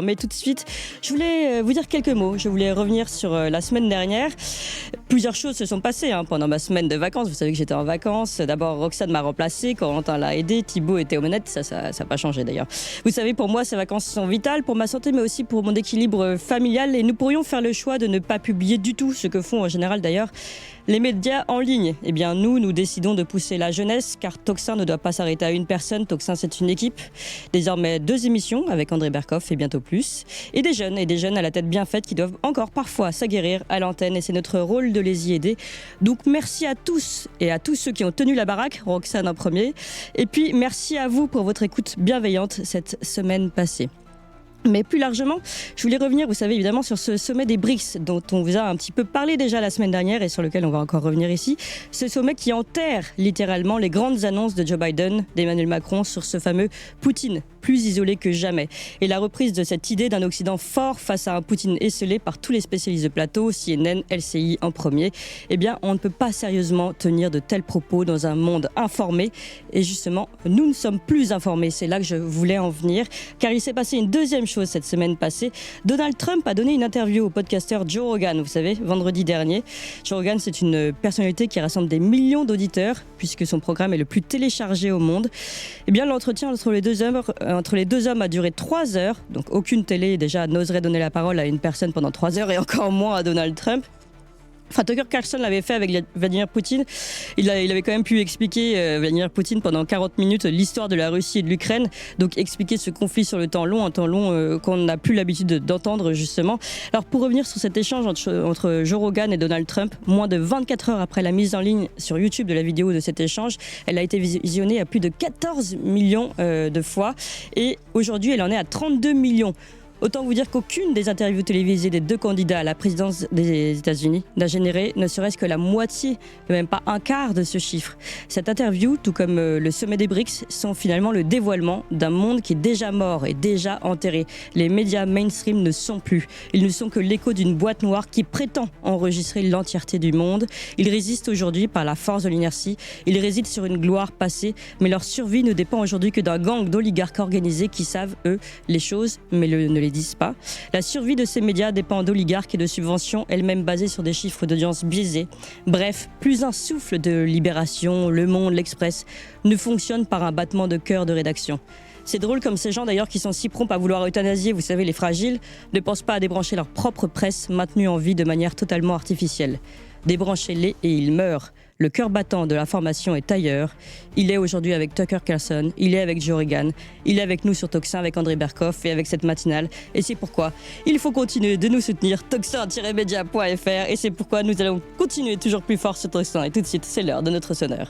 Mais tout de suite, je voulais vous dire quelques mots. Je voulais revenir sur la semaine dernière. Plusieurs choses se sont passées pendant ma semaine de vacances. Vous savez que j'étais en vacances. D'abord, Roxane m'a remplacée, Corentin l'a aidé, Thibaut était aux manettes. Ça n'a pas changé d'ailleurs. Vous savez, pour moi, ces vacances sont vitales pour ma santé, mais aussi pour mon équilibre familial. Et nous pourrions faire le choix de ne pas publier du tout, ce que font en général d'ailleurs les médias en ligne. Eh bien, nous décidons de pousser la jeunesse, car Tocsin ne doit pas s'arrêter à une personne. Tocsin, c'est une équipe. Désormais, 2 émissions avec André Berkoff et bientôt plus. Et des jeunes à la tête bien faite qui doivent encore parfois s'aguerrir à l'antenne. Et c'est notre rôle de les y aider. Donc, merci à tous et à tous ceux qui ont tenu la baraque, Roxane en premier. Et puis, merci à vous pour votre écoute bienveillante cette semaine passée. Mais plus largement, je voulais revenir, vous savez évidemment, sur ce sommet des BRICS dont on vous a un petit peu parlé déjà la semaine dernière et sur lequel on va encore revenir ici. Ce sommet qui enterre littéralement les grandes annonces de Joe Biden, d'Emmanuel Macron sur ce fameux Poutine, plus isolé que jamais. Et la reprise de cette idée d'un Occident fort face à un Poutine esseulé par tous les spécialistes de plateau, CNN, LCI en premier. Eh bien, on ne peut pas sérieusement tenir de tels propos dans un monde informé. Et justement, nous ne sommes plus informés. C'est là que je voulais en venir, car il s'est passé une deuxième chose cette semaine passée. Donald Trump a donné une interview au podcasteur Joe Rogan, vous savez, vendredi dernier. Joe Rogan, c'est une personnalité qui rassemble des millions d'auditeurs, puisque son programme est le plus téléchargé au monde. Eh bien, l'entretien entre les deux hommes a duré 3 heures. Donc, aucune télé déjà n'oserait donner la parole à une personne pendant 3 heures, et encore moins à Donald Trump. Enfin, Tucker Carlson l'avait fait avec Vladimir Poutine. Il avait quand même pu expliquer, Vladimir Poutine, pendant 40 minutes, l'histoire de la Russie et de l'Ukraine. Donc, expliquer ce conflit sur le temps long, un temps long qu'on n'a plus l'habitude d'entendre, justement. Alors, pour revenir sur cet échange entre Joe Rogan et Donald Trump, moins de 24 heures après la mise en ligne sur YouTube de la vidéo de cet échange, elle a été visionnée à plus de 14 millions de fois. Et aujourd'hui, elle en est à 32 millions. Autant vous dire qu'aucune des interviews télévisées des 2 candidats à la présidence des États-Unis n'a généré ne serait-ce que la moitié, même pas un quart de ce chiffre. Cette interview, tout comme le sommet des BRICS, sont finalement le dévoilement d'un monde qui est déjà mort et déjà enterré. Les médias mainstream ne sont plus. Ils ne sont que l'écho d'une boîte noire qui prétend enregistrer l'entièreté du monde. Ils résistent aujourd'hui par la force de l'inertie. Ils résident sur une gloire passée, mais leur survie ne dépend aujourd'hui que d'un gang d'oligarques organisés qui savent, eux, les choses, mais ne les disent pas. La survie de ces médias dépend d'oligarques et de subventions, elles-mêmes basées sur des chiffres d'audience biaisés. Bref, plus un souffle de Libération, Le Monde, L'Express ne fonctionne par un battement de cœur de rédaction. C'est drôle comme ces gens d'ailleurs qui sont si prompts à vouloir euthanasier, vous savez, les fragiles, ne pensent pas à débrancher leur propre presse maintenue en vie de manière totalement artificielle. Débranchez-les et ils meurent. Le cœur battant de l'information est ailleurs. Il est aujourd'hui avec Tucker Carlson, il est avec Joe Rogan, il est avec nous sur Tocsin, avec André Berkoff et avec cette matinale. Et c'est pourquoi il faut continuer de nous soutenir, tocsin-media.fr. Et c'est pourquoi nous allons continuer toujours plus fort sur Tocsin. Et tout de suite, c'est l'heure de notre sonneur.